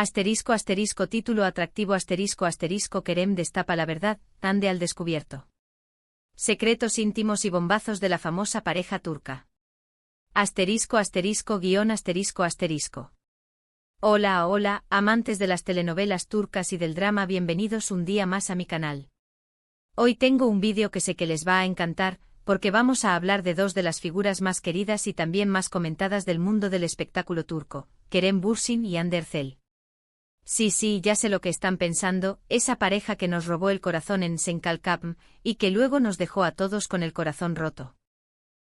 Asterisco asterisco título atractivo asterisco asterisco Kerem destapa la verdad, Hande al descubierto. Secretos íntimos y bombazos de la famosa pareja turca. Asterisco asterisco guión asterisco asterisco. Hola, hola, amantes de las telenovelas turcas y del drama, bienvenidos un día más a mi canal. Hoy tengo un vídeo que sé que les va a encantar, porque vamos a hablar de dos de las figuras más queridas y también más comentadas del mundo del espectáculo turco, Kerem Bürsin y Hande Erçel. Sí, ya sé lo que están pensando, esa pareja que nos robó el corazón en Senkalkapm, y que luego nos dejó a todos con el corazón roto.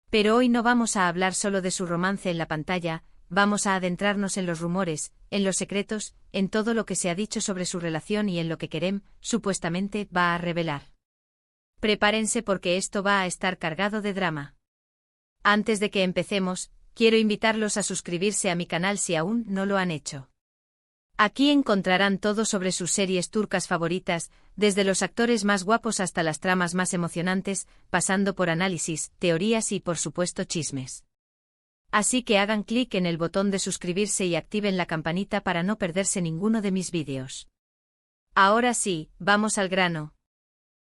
Pero hoy no vamos a hablar solo de su romance en la pantalla, vamos a adentrarnos en los rumores, en los secretos, en todo lo que se ha dicho sobre su relación y en lo que Kerem, supuestamente, va a revelar. Prepárense porque esto va a estar cargado de drama. Antes de que empecemos, quiero invitarlos a suscribirse a mi canal si aún no lo han hecho. Aquí encontrarán todo sobre sus series turcas favoritas, desde los actores más guapos hasta las tramas más emocionantes, pasando por análisis, teorías y por supuesto chismes. Así que hagan clic en el botón de suscribirse y activen la campanita para no perderse ninguno de mis vídeos. Ahora sí, vamos al grano.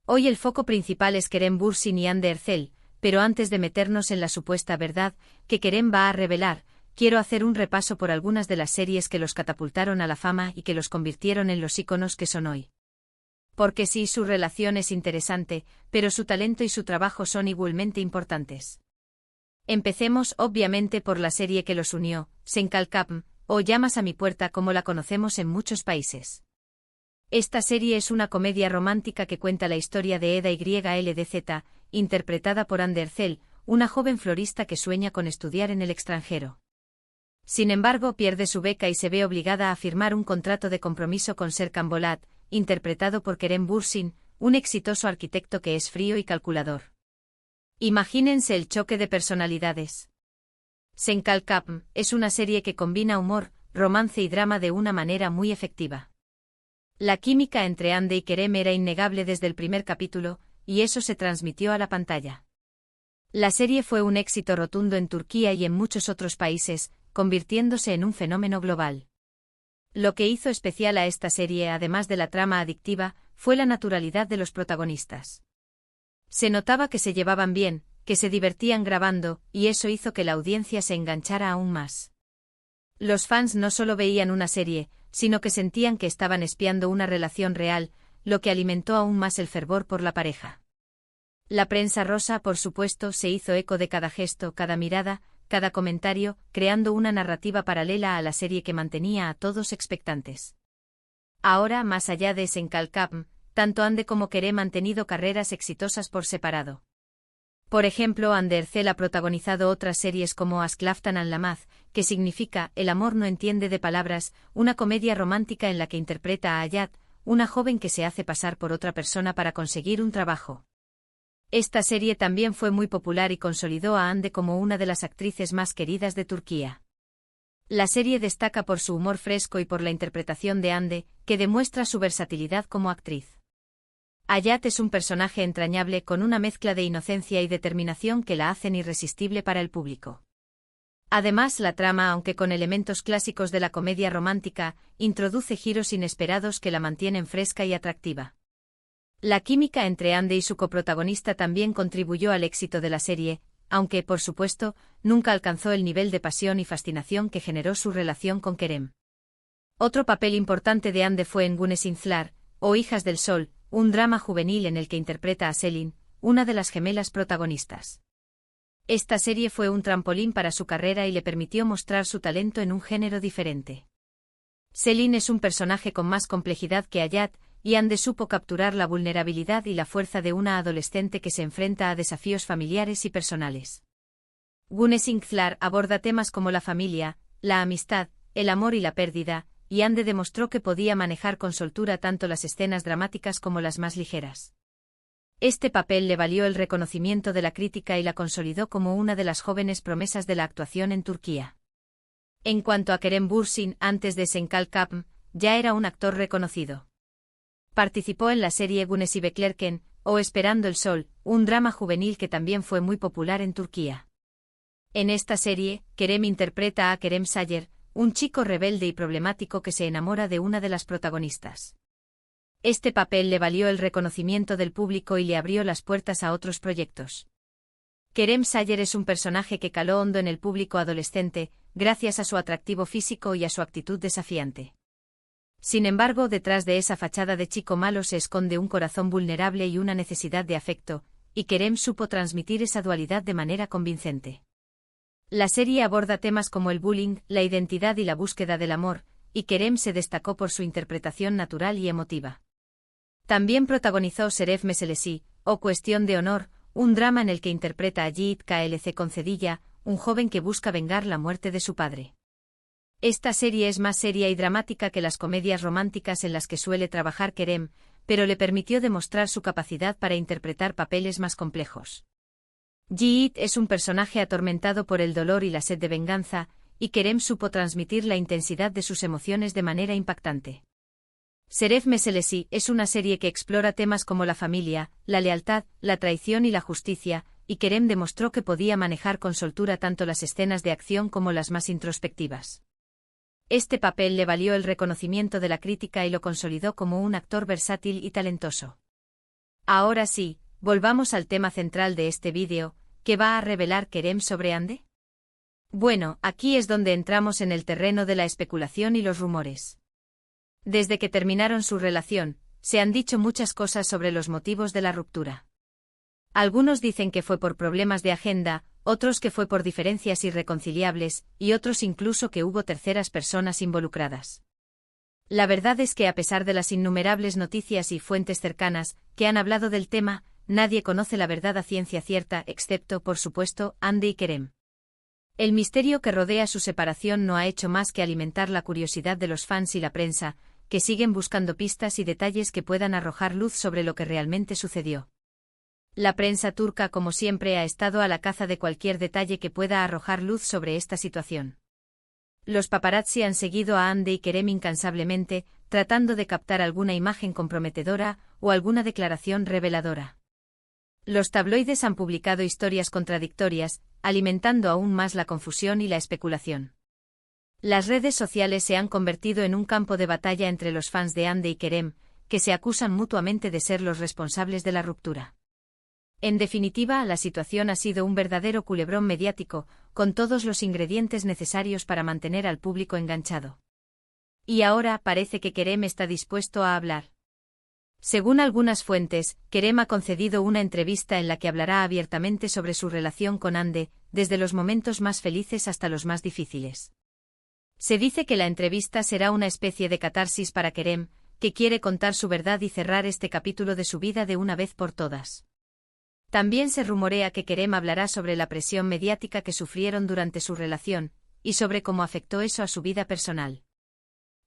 Hoy el foco principal es Kerem Bürsin y Hande Erçel, pero antes de meternos en la supuesta verdad que Kerem va a revelar, quiero hacer un repaso por algunas de las series que los catapultaron a la fama y que los convirtieron en los íconos que son hoy. Porque sí, su relación es interesante, pero su talento y su trabajo son igualmente importantes. Empecemos, obviamente, por la serie que los unió, Senkalkapm, o Llamas a mi puerta como la conocemos en muchos países. Esta serie es una comedia romántica que cuenta la historia de Eda YLDZ, interpretada por Hande Erçel, una joven florista que sueña con estudiar en el extranjero. Sin embargo, pierde su beca y se ve obligada a firmar un contrato de compromiso con Serkan Bolat, interpretado por Kerem Bürsin, un exitoso arquitecto que es frío y calculador. Imagínense el choque de personalidades. Senkalkapm es una serie que combina humor, romance y drama de una manera muy efectiva. La química entre Hande y Kerem era innegable desde el primer capítulo, y eso se transmitió a la pantalla. La serie fue un éxito rotundo en Turquía y en muchos otros países, convirtiéndose en un fenómeno global. Lo que hizo especial a esta serie, además de la trama adictiva, fue la naturalidad de los protagonistas. Se notaba que se llevaban bien, que se divertían grabando, y eso hizo que la audiencia se enganchara aún más. Los fans no solo veían una serie, sino que sentían que estaban espiando una relación real, lo que alimentó aún más el fervor por la pareja. La prensa rosa, por supuesto, se hizo eco de cada gesto, cada mirada, cada comentario, creando una narrativa paralela a la serie que mantenía a todos expectantes. Ahora, más allá de Senkalkapm, tanto Hande como Kerem han tenido carreras exitosas por separado. Por ejemplo, Hande Erçel ha protagonizado otras series como Aşk Laftan Anlamaz, que significa El amor no entiende de palabras, una comedia romántica en la que interpreta a Hayat, una joven que se hace pasar por otra persona para conseguir un trabajo. Esta serie también fue muy popular y consolidó a Hande como una de las actrices más queridas de Turquía. La serie destaca por su humor fresco y por la interpretación de Hande, que demuestra su versatilidad como actriz. Hayat es un personaje entrañable con una mezcla de inocencia y determinación que la hacen irresistible para el público. Además, la trama, aunque con elementos clásicos de la comedia romántica, introduce giros inesperados que la mantienen fresca y atractiva. La química entre Hande y su coprotagonista también contribuyó al éxito de la serie, aunque, por supuesto, nunca alcanzó el nivel de pasión y fascinación que generó su relación con Kerem. Otro papel importante de Hande fue en Güneş İncler, o Hijas del Sol, un drama juvenil en el que interpreta a Selin, una de las gemelas protagonistas. Esta serie fue un trampolín para su carrera y le permitió mostrar su talento en un género diferente. Selin es un personaje con más complejidad que Hayat, y Hande supo capturar la vulnerabilidad y la fuerza de una adolescente que se enfrenta a desafíos familiares y personales. Güneş İncler aborda temas como la familia, la amistad, el amor y la pérdida, y Hande demostró que podía manejar con soltura tanto las escenas dramáticas como las más ligeras. Este papel le valió el reconocimiento de la crítica y la consolidó como una de las jóvenes promesas de la actuación en Turquía. En cuanto a Kerem Bürsin, antes de Senkalkapm, ya era un actor reconocido. Participó en la serie Güneşi Beklerken, o Esperando el Sol, un drama juvenil que también fue muy popular en Turquía. En esta serie, Kerem interpreta a Kerem Sayer, un chico rebelde y problemático que se enamora de una de las protagonistas. Este papel le valió el reconocimiento del público y le abrió las puertas a otros proyectos. Kerem Sayer es un personaje que caló hondo en el público adolescente, gracias a su atractivo físico y a su actitud desafiante. Sin embargo, detrás de esa fachada de chico malo se esconde un corazón vulnerable y una necesidad de afecto, y Kerem supo transmitir esa dualidad de manera convincente. La serie aborda temas como el bullying, la identidad y la búsqueda del amor, y Kerem se destacó por su interpretación natural y emotiva. También protagonizó Seref Meselesi, o Cuestión de Honor, un drama en el que interpreta a Yiğit Klc Concedilla, un joven que busca vengar la muerte de su padre. Esta serie es más seria y dramática que las comedias románticas en las que suele trabajar Kerem, pero le permitió demostrar su capacidad para interpretar papeles más complejos. Yiğit es un personaje atormentado por el dolor y la sed de venganza, y Kerem supo transmitir la intensidad de sus emociones de manera impactante. Seref Meselesi es una serie que explora temas como la familia, la lealtad, la traición y la justicia, y Kerem demostró que podía manejar con soltura tanto las escenas de acción como las más introspectivas. Este papel le valió el reconocimiento de la crítica y lo consolidó como un actor versátil y talentoso. Ahora sí, volvamos al tema central de este vídeo, ¿qué va a revelar Kerem sobre Hande? Bueno, aquí es donde entramos en el terreno de la especulación y los rumores. Desde que terminaron su relación, se han dicho muchas cosas sobre los motivos de la ruptura. Algunos dicen que fue por problemas de agenda, otros que fue por diferencias irreconciliables, y otros incluso que hubo terceras personas involucradas. La verdad es que a pesar de las innumerables noticias y fuentes cercanas que han hablado del tema, nadie conoce la verdad a ciencia cierta, excepto, por supuesto, Hande y Kerem. El misterio que rodea su separación no ha hecho más que alimentar la curiosidad de los fans y la prensa, que siguen buscando pistas y detalles que puedan arrojar luz sobre lo que realmente sucedió. La prensa turca, como siempre, ha estado a la caza de cualquier detalle que pueda arrojar luz sobre esta situación. Los paparazzi han seguido a Hande y Kerem incansablemente, tratando de captar alguna imagen comprometedora o alguna declaración reveladora. Los tabloides han publicado historias contradictorias, alimentando aún más la confusión y la especulación. Las redes sociales se han convertido en un campo de batalla entre los fans de Hande y Kerem, que se acusan mutuamente de ser los responsables de la ruptura. En definitiva, la situación ha sido un verdadero culebrón mediático, con todos los ingredientes necesarios para mantener al público enganchado. Y ahora parece que Kerem está dispuesto a hablar. Según algunas fuentes, Kerem ha concedido una entrevista en la que hablará abiertamente sobre su relación con Hande, desde los momentos más felices hasta los más difíciles. Se dice que la entrevista será una especie de catarsis para Kerem, que quiere contar su verdad y cerrar este capítulo de su vida de una vez por todas. También se rumorea que Kerem hablará sobre la presión mediática que sufrieron durante su relación, y sobre cómo afectó eso a su vida personal.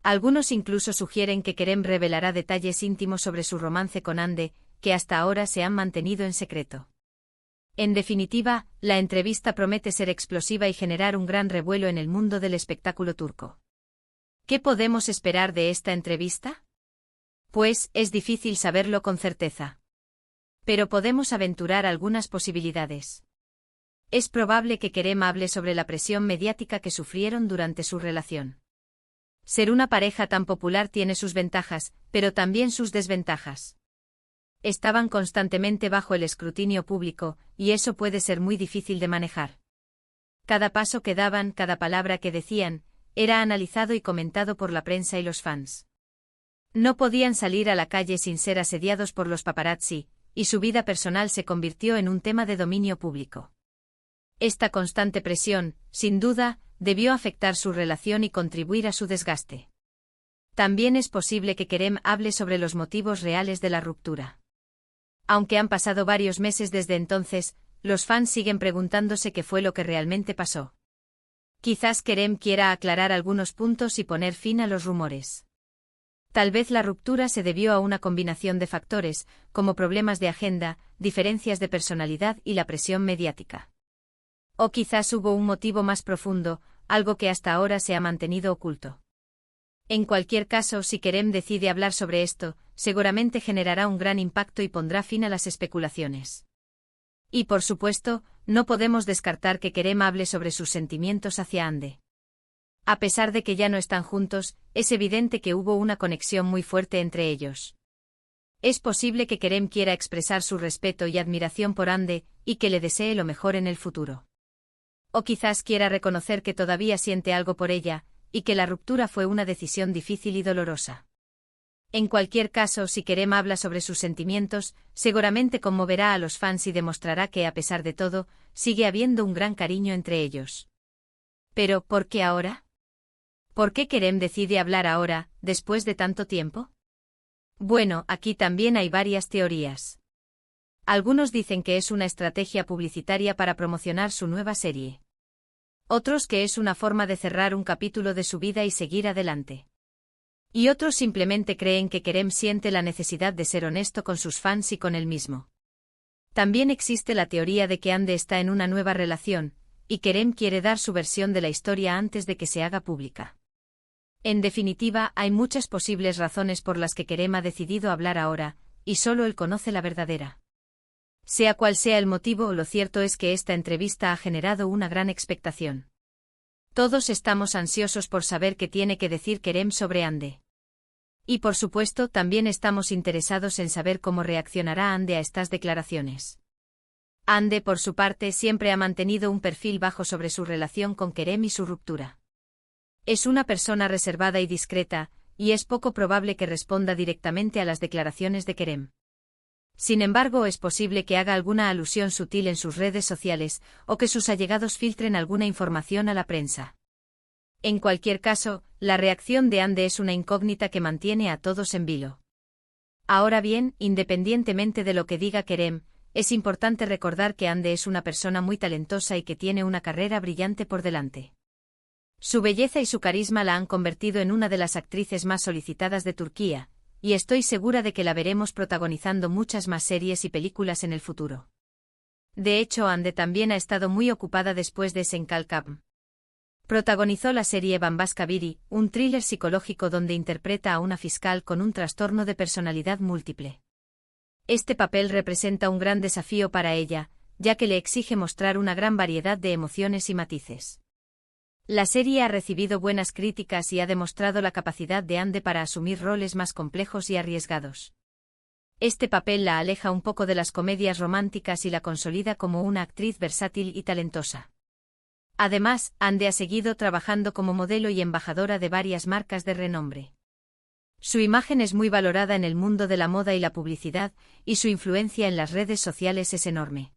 Algunos incluso sugieren que Kerem revelará detalles íntimos sobre su romance con Hande, que hasta ahora se han mantenido en secreto. En definitiva, la entrevista promete ser explosiva y generar un gran revuelo en el mundo del espectáculo turco. ¿Qué podemos esperar de esta entrevista? Pues, es difícil saberlo con certeza. Pero podemos aventurar algunas posibilidades. Es probable que Kerem hable sobre la presión mediática que sufrieron durante su relación. Ser una pareja tan popular tiene sus ventajas, pero también sus desventajas. Estaban constantemente bajo el escrutinio público, y eso puede ser muy difícil de manejar. Cada paso que daban, cada palabra que decían, era analizado y comentado por la prensa y los fans. No podían salir a la calle sin ser asediados por los paparazzi, y su vida personal se convirtió en un tema de dominio público. Esta constante presión, sin duda, debió afectar su relación y contribuir a su desgaste. También es posible que Kerem hable sobre los motivos reales de la ruptura. Aunque han pasado varios meses desde entonces, los fans siguen preguntándose qué fue lo que realmente pasó. Quizás Kerem quiera aclarar algunos puntos y poner fin a los rumores. Tal vez la ruptura se debió a una combinación de factores, como problemas de agenda, diferencias de personalidad y la presión mediática. O quizás hubo un motivo más profundo, algo que hasta ahora se ha mantenido oculto. En cualquier caso, si Kerem decide hablar sobre esto, seguramente generará un gran impacto y pondrá fin a las especulaciones. Y por supuesto, no podemos descartar que Kerem hable sobre sus sentimientos hacia Hande. A pesar de que ya no están juntos, es evidente que hubo una conexión muy fuerte entre ellos. Es posible que Kerem quiera expresar su respeto y admiración por Hande, y que le desee lo mejor en el futuro. O quizás quiera reconocer que todavía siente algo por ella, y que la ruptura fue una decisión difícil y dolorosa. En cualquier caso, si Kerem habla sobre sus sentimientos, seguramente conmoverá a los fans y demostrará que, a pesar de todo, sigue habiendo un gran cariño entre ellos. Pero, ¿por qué ahora? ¿Por qué Kerem decide hablar ahora, después de tanto tiempo? Bueno, aquí también hay varias teorías. Algunos dicen que es una estrategia publicitaria para promocionar su nueva serie. Otros que es una forma de cerrar un capítulo de su vida y seguir adelante. Y otros simplemente creen que Kerem siente la necesidad de ser honesto con sus fans y con él mismo. También existe la teoría de que Hande está en una nueva relación, y Kerem quiere dar su versión de la historia antes de que se haga pública. En definitiva, hay muchas posibles razones por las que Kerem ha decidido hablar ahora, y solo él conoce la verdadera. Sea cual sea el motivo, lo cierto es que esta entrevista ha generado una gran expectación. Todos estamos ansiosos por saber qué tiene que decir Kerem sobre Hande. Y por supuesto, también estamos interesados en saber cómo reaccionará Hande a estas declaraciones. Hande, por su parte, siempre ha mantenido un perfil bajo sobre su relación con Kerem y su ruptura. Es una persona reservada y discreta, y es poco probable que responda directamente a las declaraciones de Kerem. Sin embargo, es posible que haga alguna alusión sutil en sus redes sociales, o que sus allegados filtren alguna información a la prensa. En cualquier caso, la reacción de Hande es una incógnita que mantiene a todos en vilo. Ahora bien, independientemente de lo que diga Kerem, es importante recordar que Hande es una persona muy talentosa y que tiene una carrera brillante por delante. Su belleza y su carisma la han convertido en una de las actrices más solicitadas de Turquía, y estoy segura de que la veremos protagonizando muchas más series y películas en el futuro. De hecho, Hande también ha estado muy ocupada después de Senkalkam. Protagonizó la serie Bambaşka Biri, un thriller psicológico donde interpreta a una fiscal con un trastorno de personalidad múltiple. Este papel representa un gran desafío para ella, ya que le exige mostrar una gran variedad de emociones y matices. La serie ha recibido buenas críticas y ha demostrado la capacidad de Hande para asumir roles más complejos y arriesgados. Este papel la aleja un poco de las comedias románticas y la consolida como una actriz versátil y talentosa. Además, Hande ha seguido trabajando como modelo y embajadora de varias marcas de renombre. Su imagen es muy valorada en el mundo de la moda y la publicidad, y su influencia en las redes sociales es enorme.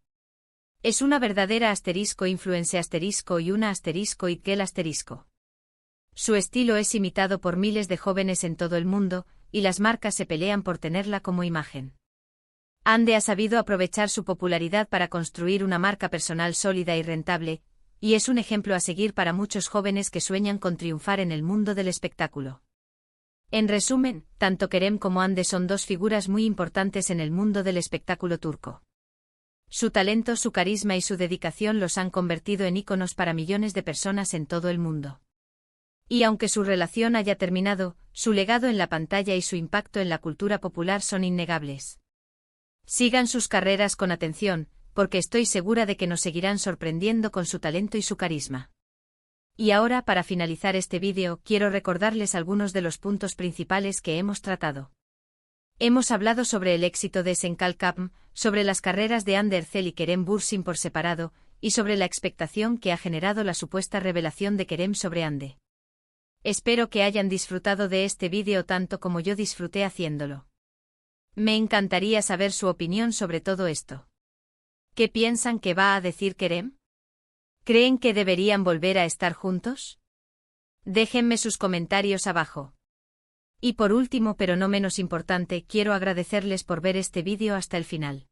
Es una verdadera *influencer* y una *it girl*. Su estilo es imitado por miles de jóvenes en todo el mundo, y las marcas se pelean por tenerla como imagen. Hande ha sabido aprovechar su popularidad para construir una marca personal sólida y rentable, y es un ejemplo a seguir para muchos jóvenes que sueñan con triunfar en el mundo del espectáculo. En resumen, tanto Kerem como Hande son dos figuras muy importantes en el mundo del espectáculo turco. Su talento, su carisma y su dedicación los han convertido en íconos para millones de personas en todo el mundo. Y aunque su relación haya terminado, su legado en la pantalla y su impacto en la cultura popular son innegables. Sigan sus carreras con atención, porque estoy segura de que nos seguirán sorprendiendo con su talento y su carisma. Y ahora, para finalizar este vídeo, quiero recordarles algunos de los puntos principales que hemos tratado. Hemos hablado sobre el éxito de Senkalkam, sobre las carreras de Hande Erçel y Kerem Bürsin por separado, y sobre la expectación que ha generado la supuesta revelación de Kerem sobre Hande. Espero que hayan disfrutado de este vídeo tanto como yo disfruté haciéndolo. Me encantaría saber su opinión sobre todo esto. ¿Qué piensan que va a decir Kerem? ¿Creen que deberían volver a estar juntos? Déjenme sus comentarios abajo. Y por último, pero no menos importante, quiero agradecerles por ver este vídeo hasta el final.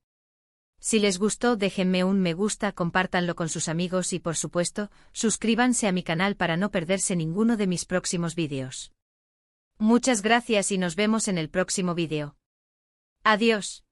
Si les gustó, déjenme un me gusta, compártanlo con sus amigos y, por supuesto, suscríbanse a mi canal para no perderse ninguno de mis próximos vídeos. Muchas gracias y nos vemos en el próximo vídeo. Adiós.